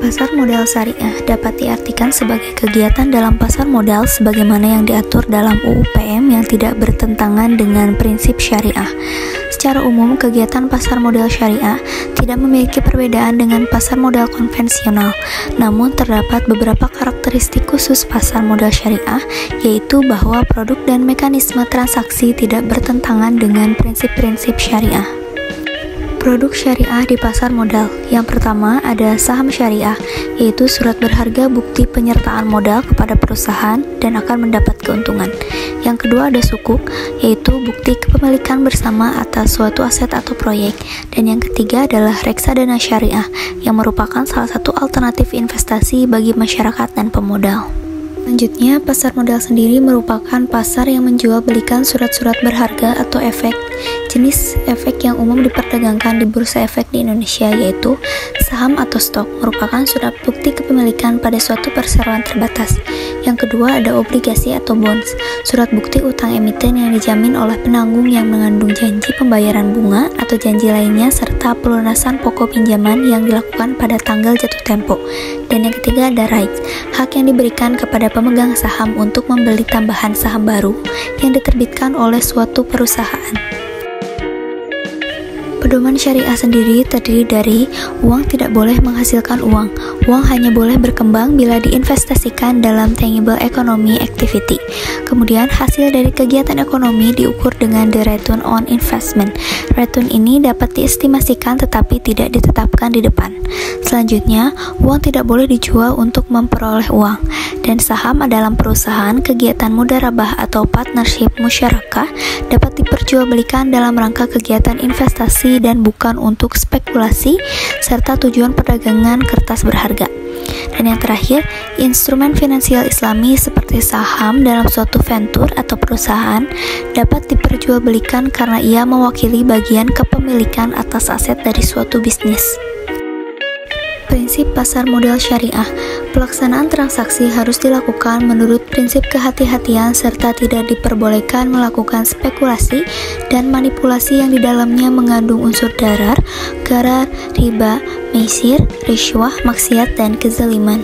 Pasar modal syariah dapat diartikan sebagai kegiatan dalam pasar modal sebagaimana yang diatur dalam UU PM yang tidak bertentangan dengan prinsip syariah. Secara umum, kegiatan pasar modal syariah tidak memiliki perbedaan dengan pasar modal konvensional, namun terdapat beberapa karakteristik khusus pasar modal syariah, yaitu bahwa produk dan mekanisme transaksi tidak bertentangan dengan prinsip-prinsip syariah. Produk syariah di pasar modal. Yang pertama ada saham syariah, yaitu surat berharga bukti penyertaan modal kepada perusahaan dan akan mendapat keuntungan. Yang kedua ada sukuk, yaitu bukti kepemilikan bersama atas suatu aset atau proyek. Dan yang ketiga adalah reksadana syariah, yang merupakan salah satu alternatif investasi bagi masyarakat dan pemodal. Selanjutnya, pasar modal sendiri merupakan pasar yang menjual belikan surat-surat berharga atau efek. Jenis efek yang umum diperdagangkan di bursa efek di Indonesia yaitu saham atau stok, merupakan surat bukti kepemilikan pada suatu perseroan terbatas. Yang kedua ada obligasi atau bonds, surat bukti utang emiten yang dijamin oleh penanggung yang mengandung janji pembayaran bunga atau janji lainnya serta pelunasan pokok pinjaman yang dilakukan pada tanggal jatuh tempo. Dan yang ketiga ada rights, hak yang diberikan kepada pemegang saham untuk membeli tambahan saham baru yang diterbitkan oleh suatu perusahaan. Pedoman syariah sendiri terdiri dari uang tidak boleh menghasilkan uang. Uang hanya boleh berkembang bila diinvestasikan dalam tangible economy activity. Kemudian hasil dari kegiatan ekonomi diukur dengan the return on investment. Return ini dapat diestimasikan tetapi tidak ditetapkan di depan. Selanjutnya, uang tidak boleh dijual untuk memperoleh uang. Dan saham adalah perusahaan, kegiatan mudharabah atau partnership musyarakah dapat diperjualbelikan dalam rangka kegiatan investasi dan bukan untuk spekulasi serta tujuan perdagangan kertas berharga. Dan yang terakhir, instrumen finansial Islami seperti saham dalam suatu venture atau perusahaan dapat diperjualbelikan karena ia mewakili bagian kepemilikan atas aset dari suatu bisnis. Prinsip pasar modal syariah. Pelaksanaan transaksi harus dilakukan menurut prinsip kehati-hatian serta tidak diperbolehkan melakukan spekulasi dan manipulasi yang di dalamnya mengandung unsur darar, gharar, riba, maisir, risyuah, maksiat, dan kezaliman.